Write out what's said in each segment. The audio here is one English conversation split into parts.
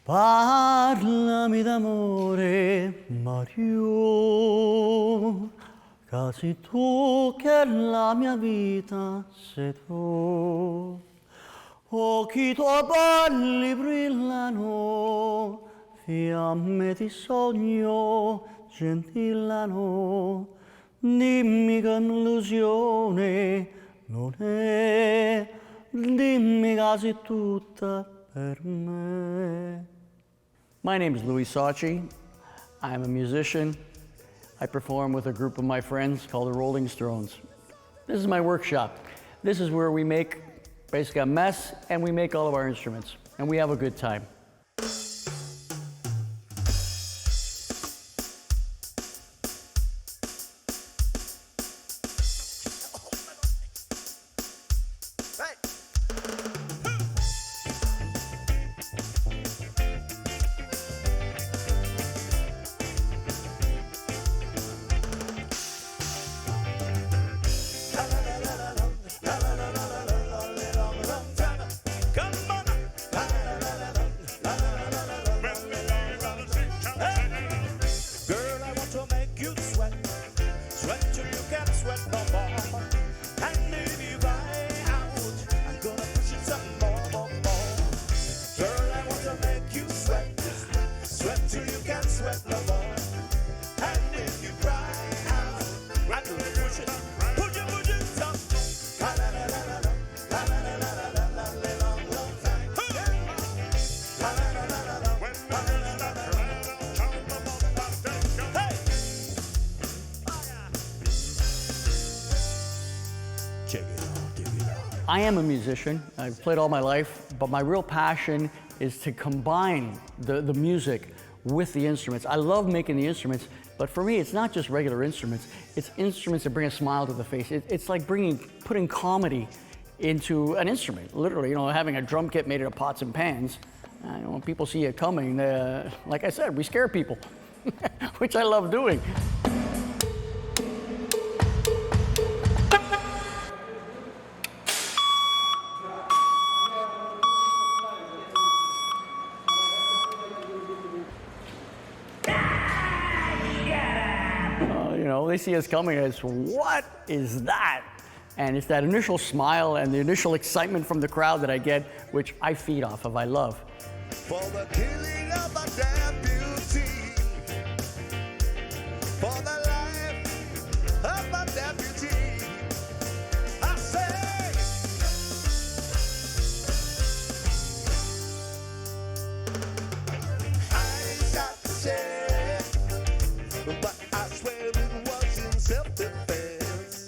Parlami d'amore, Mario, casi tu che la mia vita sei tu. Occhi tuoi belli brillano, fiamme di sogno scintillano. Dimmi che illusione non è, dimmi che sei tutta per me. My name is Louis Sacchi. I'm a musician. I perform with a group of my friends called the Rolling Stones. This is my workshop. This is where we make basically a mess and we make all of our instruments and we have a good time. I am a musician. I've played all my life, but my real passion is to combine the music with the instruments. I love making the instruments, but for me, it's not just regular instruments. It's instruments that bring a smile to the face. It's like putting comedy into an instrument. Literally, having a drum kit made out of pots and pans. When people see it coming, like I said, we scare people, which I love doing. They see us coming as, what is that? And it's that initial smile and the initial excitement from the crowd that I get, which I feed off of, I love. For the killing of a deputy, for the life of a deputy, I say, I shot the sheriff, but I swear it was in self-defense.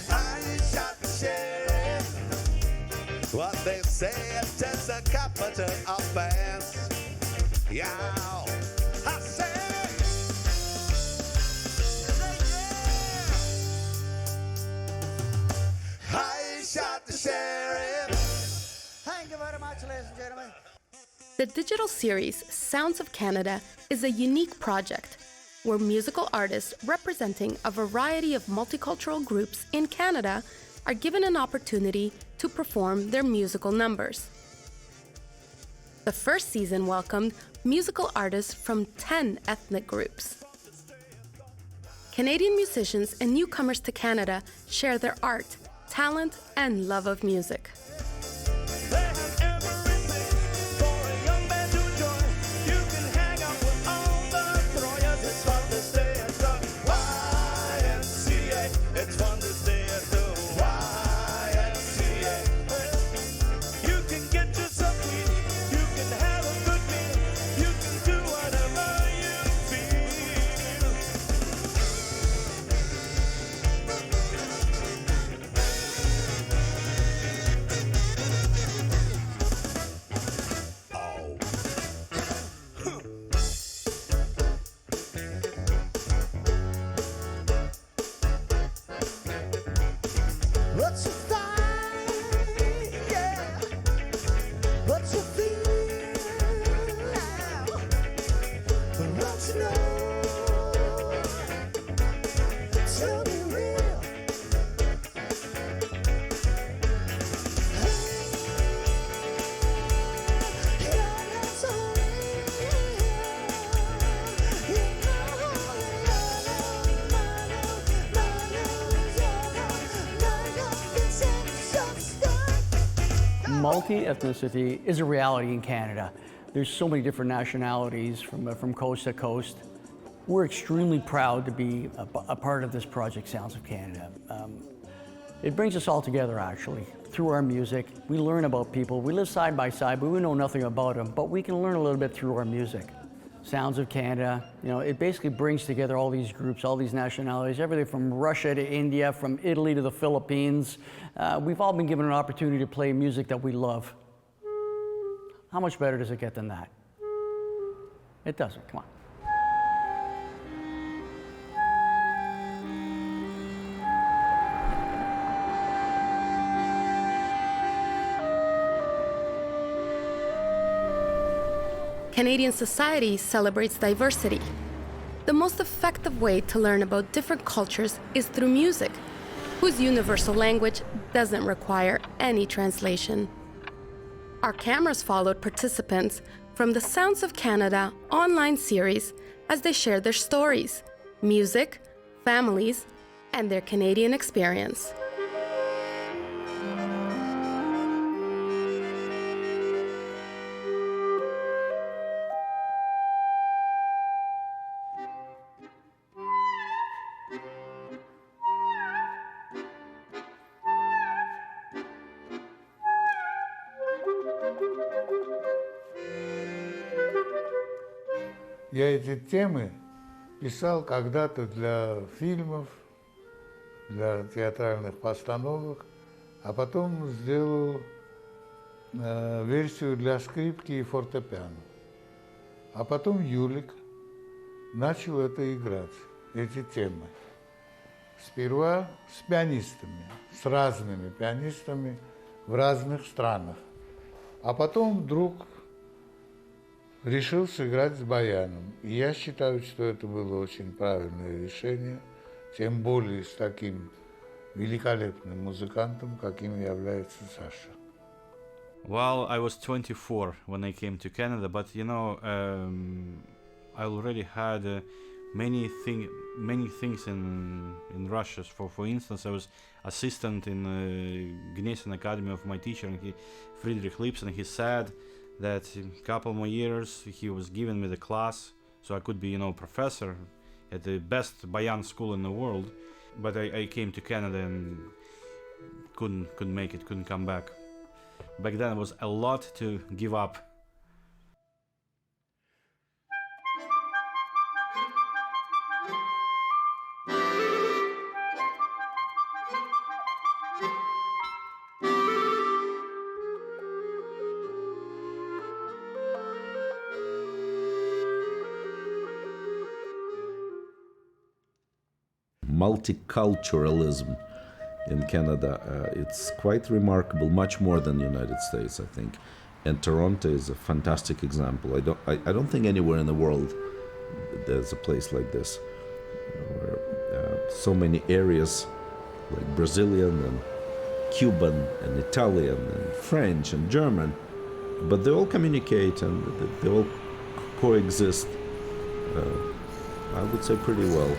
I shot the sheriff. What they say is just a capital offense. Yeah, I say. I shot the sheriff. Thank you very much, ladies and gentlemen. The digital series Sounds of Canada is a unique project where musical artists representing a variety of multicultural groups in Canada are given an opportunity to perform their musical numbers. The first season welcomed musical artists from 10 ethnic groups. Canadian musicians and newcomers to Canada share their art, talent, and love of music. Multi-ethnicity is a reality in Canada. There's so many different nationalities from coast to coast. We're extremely proud to be a part of this project, Sounds of Canada. It brings us all together, actually, through our music. We learn about people. We live side by side, but we know nothing about them, but we can learn a little bit through our music. Sounds of Canada, you know, it basically brings together all these groups, all these nationalities, everything from Russia to India, from Italy to the Philippines. We've all been given an opportunity to play music that we love. How much better does it get than that? It doesn't, come on. Canadian society celebrates diversity. The most effective way to learn about different cultures is through music, whose universal language doesn't require any translation. Our cameras followed participants from the Sounds of Canada online series as they shared their stories, music, families, and their Canadian experience. Я эти темы писал когда-то для фильмов, для театральных постановок, а потом сделал версию для скрипки и фортепиано. А потом Юлик начал это играть, эти темы. Сперва с пианистами, с разными пианистами в разных странах. А потом вдруг решил сыграть с баяном. И я считаю, что это было очень правильное решение, тем более с таким великолепным музыкантом, каким является Саша. Well, I was 24 when I came to Canada, but you know, I already had many things in Russia. For instance, I was assistant in Gnesian Academy of my teacher, Friedrich Lipson. He said that in a couple more years he was giving me the class so I could be, you know, professor at the best bayan school in the world. But I came to Canada and couldn't make it, couldn't come back. Back then it was a lot to give up. Multiculturalism in Canada, it's quite remarkable, much more than the United States, I think. And Toronto is a fantastic example. I don't think anywhere in the world there's a place like this, where so many areas like Brazilian and Cuban and Italian and French and German, but they all communicate and they all coexist, I would say, pretty well.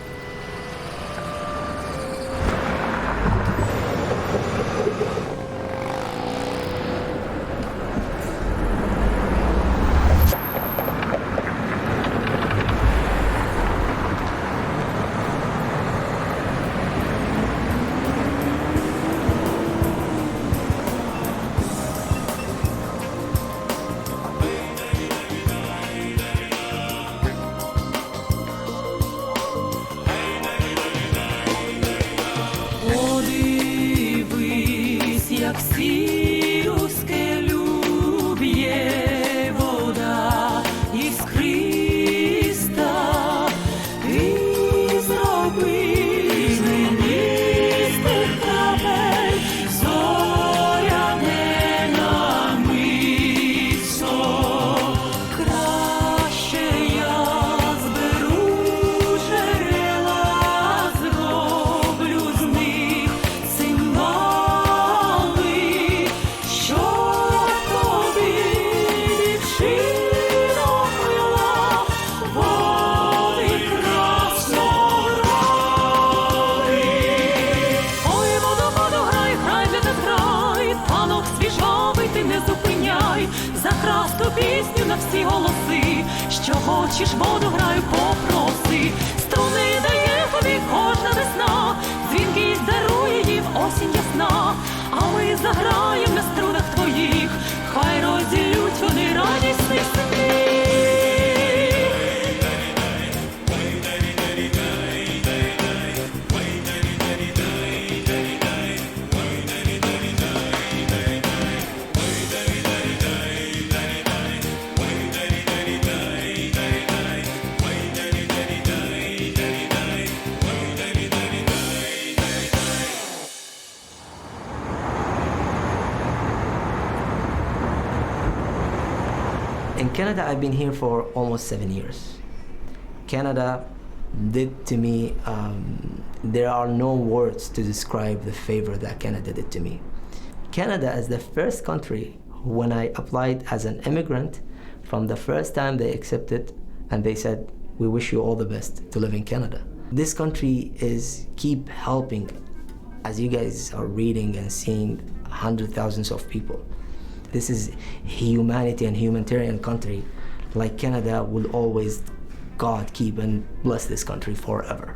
закрасту пісню на всі голоси. Що хочеш, воду граю, попроси. Струни дає тобі кожна весна, дзвінкість дарує їм осінь ясна. А ми заграємо на струнах твоїх, хай розділють вони радісний сміх. In Canada, I've been here for almost 7 years. Canada did to me, there are no words to describe the favor that Canada did to me. Canada is the first country, when I applied as an immigrant, from the first time they accepted and they said, we wish you all the best to live in Canada. This country is keep helping, as you guys are reading and seeing, hundreds of thousands of people. This is humanity and humanitarian country. Like Canada will always, God keep and bless this country forever.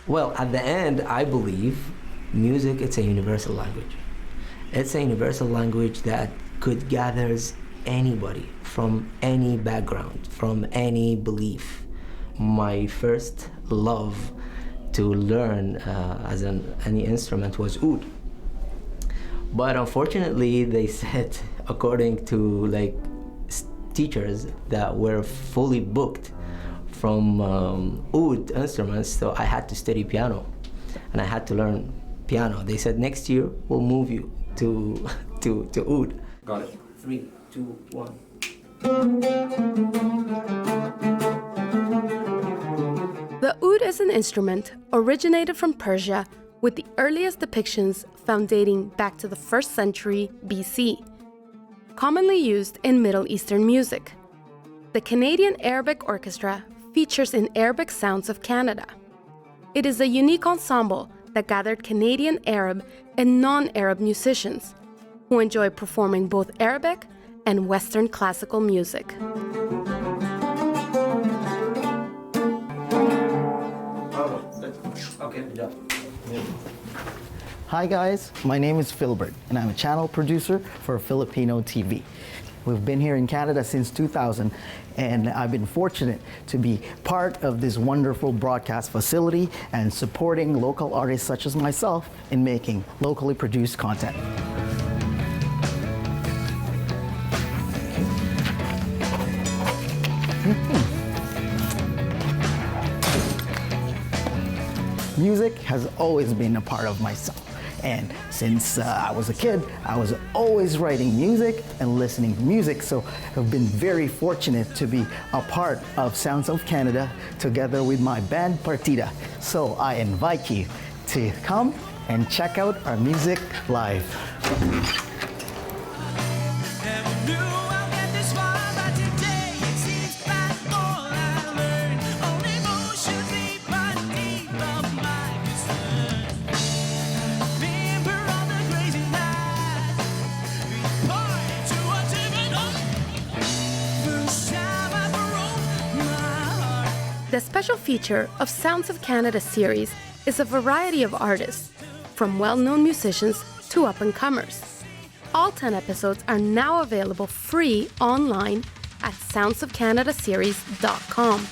Well, at the end, I believe music, it's a universal language. It's a universal language that could gather anybody from any background, from any belief. My first love to learn any instrument was oud. But unfortunately, they said, according to teachers that were fully booked from oud instruments, so I had to study piano, and I had to learn piano. They said next year we'll move you to oud. Got it. 3, 2, 1. The oud is an instrument originated from Persia, with the earliest depictions found dating back to the 1st century BC, commonly used in Middle Eastern music. The Canadian Arabic Orchestra features in Arabic Sounds of Canada. It is a unique ensemble that gathered Canadian Arab and non-Arab musicians who enjoy performing both Arabic and Western classical music. Hi guys, my name is Philbert and I'm a channel producer for Filipino TV. We've been here in Canada since 2000, and I've been fortunate to be part of this wonderful broadcast facility and supporting local artists such as myself in making locally produced content. Music has always been a part of myself. And since I was a kid, I was always writing music and listening to music. So I've been very fortunate to be a part of Sounds of Canada together with my band Partida. So I invite you to come and check out our music live. The special feature of Sounds of Canada series is a variety of artists, from well-known musicians to up-and-comers. All 10 episodes are now available free online at soundsofcanadaseries.com.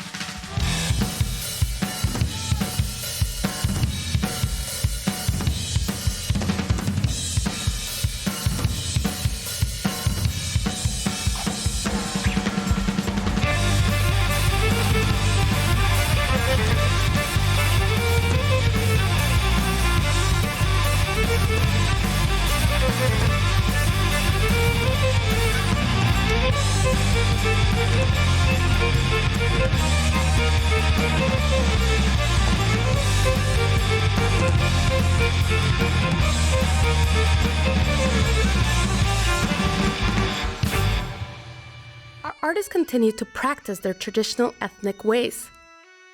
Our artists continue to practice their traditional ethnic ways.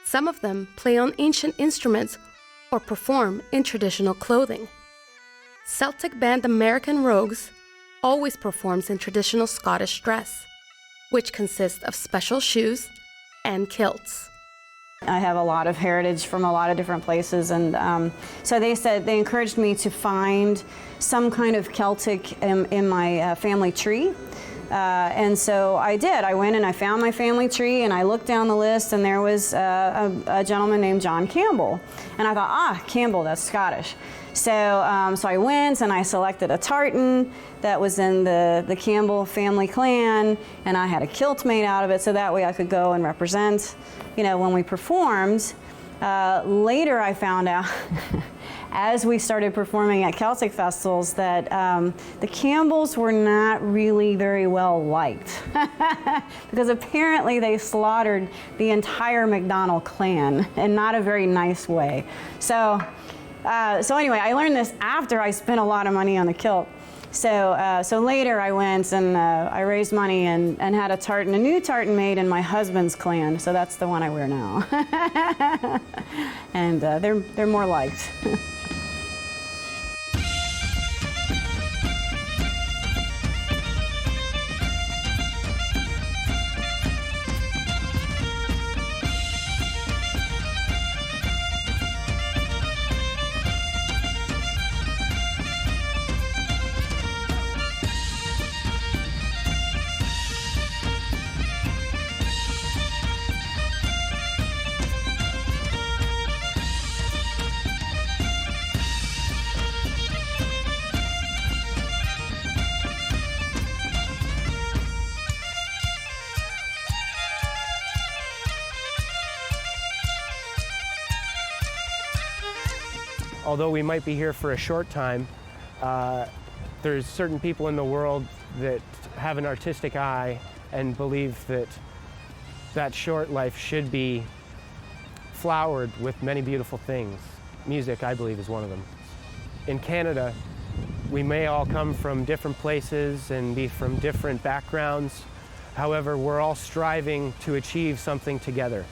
Some of them play on ancient instruments or perform in traditional clothing. Celtic band American Rogues always performs in traditional Scottish dress, which consists of special shoes and kilts. I have a lot of heritage from a lot of different places, and so they encouraged me to find some kind of Celtic in my family tree. And so I did. I went and I found my family tree, and I looked down the list, and there was a gentleman named John Campbell. And I thought, Campbell, that's Scottish. So I went and I selected a tartan that was in the Campbell family clan, and I had a kilt made out of it, so that way I could go and represent, when we performed. Later I found out, as we started performing at Celtic festivals, that the Campbells were not really very well liked because apparently they slaughtered the entire MacDonald clan in not a very nice way. So anyway, I learned this after I spent a lot of money on the kilt. So later I went and I raised money and had a new tartan made in my husband's clan. So that's the one I wear now. And they're more liked. Although we might be here for a short time, there's certain people in the world that have an artistic eye and believe that that short life should be flowered with many beautiful things. Music, I believe, is one of them. In Canada, we may all come from different places and be from different backgrounds. However, we're all striving to achieve something together.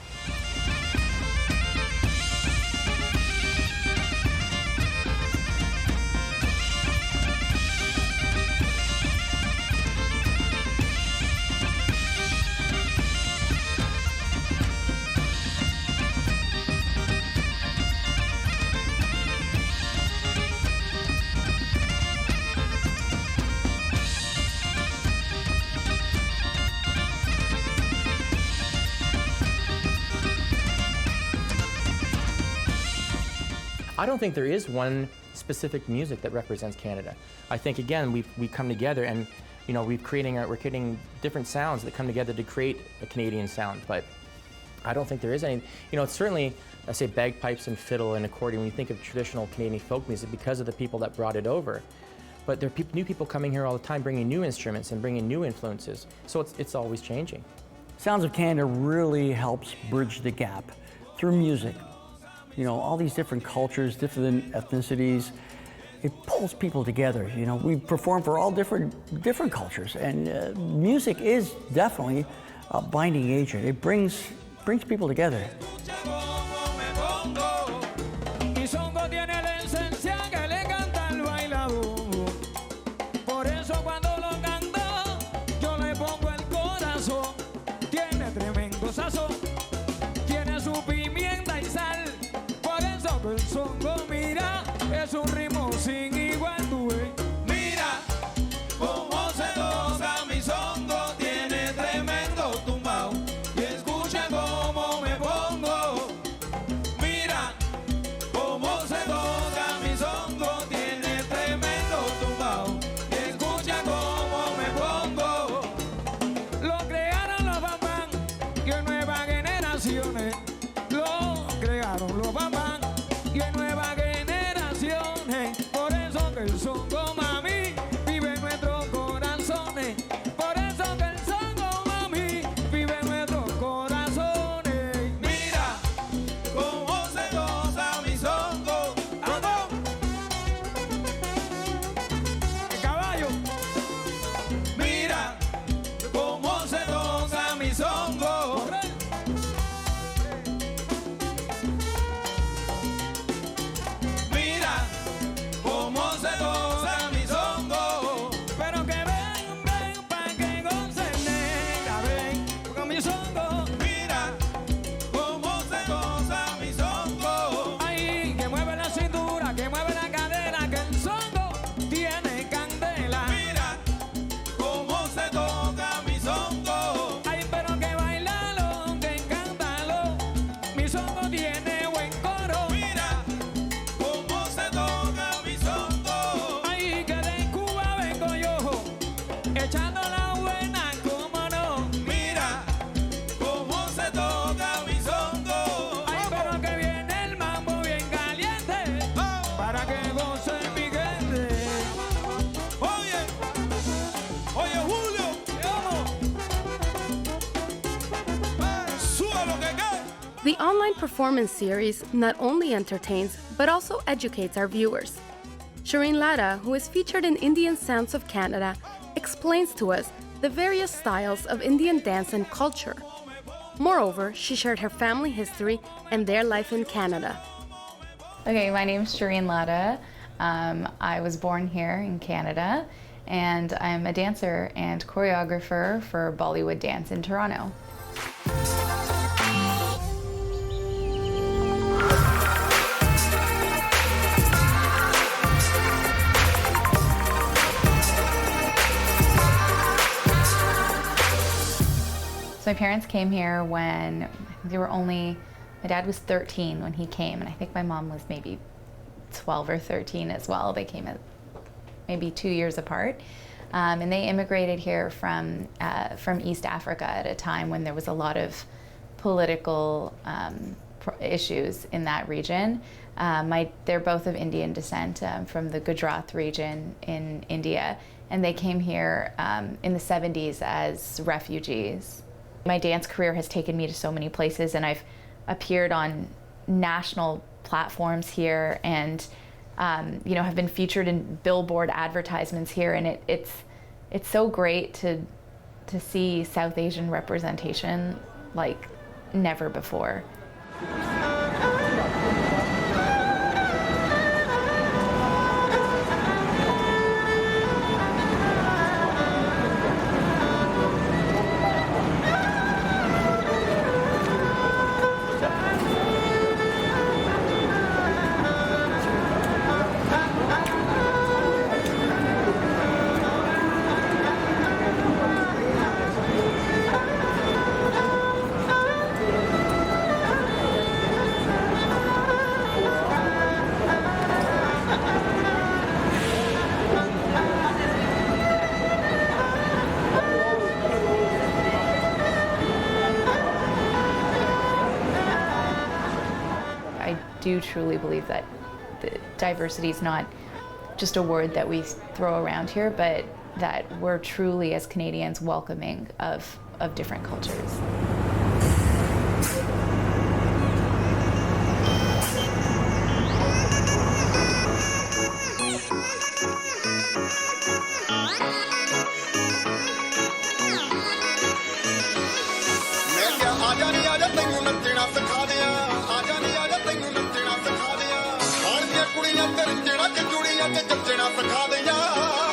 I don't think there is one specific music that represents Canada. I think, again, we come together and, you know, we're creating different sounds that come together to create a Canadian sound, but I don't think there is any, you know, it's certainly, I say bagpipes and fiddle and accordion when you think of traditional Canadian folk music because of the people that brought it over. But there are new people coming here all the time bringing new instruments and bringing new influences, so it's always changing. Sounds of Canada really helps bridge the gap through music. You know, all these different cultures, different ethnicities, it pulls people together. You know, we perform for all different cultures, and music is definitely a binding agent. It brings people together. Tiene su pimienta y sal, por eso que el songo, mira, es un ritmo sin igual, tú ves. Mira cómo se toca mi songo, tiene tremendo tumbao. Y escucha cómo me pongo. Mira cómo se toca mi songo, tiene tremendo tumbao. Y escucha cómo me pongo. Lo crearon los bambán, y en nuevas generaciones. Lo crearon los bambán, y en nuevas generaciones. Por eso que el songo, mami, vive en nuestros corazones. Por eso que el songo, mami, vive en nuestros corazones. Mira cómo se goza mi songo. ¡Vamos! El caballo. Mira cómo se goza mi songo. Mira cómo se goza mi songo. Pero que ven pa' que gocen, nena, ven con mi songo. Mira cómo se goza mi songo. Ay, que mueve la cintura, que mueve la cadera, que el songo tiene candela. Mira cómo se toca mi songo. Ay, pero que bailalo, que cántalo. Mi songo tiene buen coro. Mira cómo se toca mi songo. Ay, que de Cuba vengo yo, echando la buena, cómo no. Mira cómo se toca mi songo. Ay, pero que viene el mambo bien caliente, para que goce mi gente. Oye, oye Julio, sube lo que cae. The online performance series not only entertains, but also educates our viewers. Shireen Lara, who is featured in Indian Sounds of Canada, explains to us the various styles of Indian dance and culture. Moreover, she shared her family history and their life in Canada. Okay, my name's Shireen Lara. I was born here in Canada, and I'm a dancer and choreographer for Bollywood Dance in Toronto. So my parents came here when I think they were only, my dad was 13 when he came, and I think my mom was maybe 12 or 13 as well. They came at maybe 2 years apart. And they immigrated here from East Africa at a time when there was a lot of political issues in that region. They're both of Indian descent from the Gujarat region in India, and they came here in the 70s as refugees. My dance career has taken me to so many places, and I've appeared on national platforms here, and have been featured in billboard advertisements here, and it's so great to see South Asian representation like never before. do truly believe that the diversity is not just a word that we throw around here, but that we're truly, as Canadians, welcoming of different cultures. ਕੁੜੀਆਂ ਤੇ ਜਿਹੜਾ ਕਿ ਜੁੜੀਆਂ ਤੇ ਜੱਜਣਾ ਸਿਖਾ ਦਿਆਂ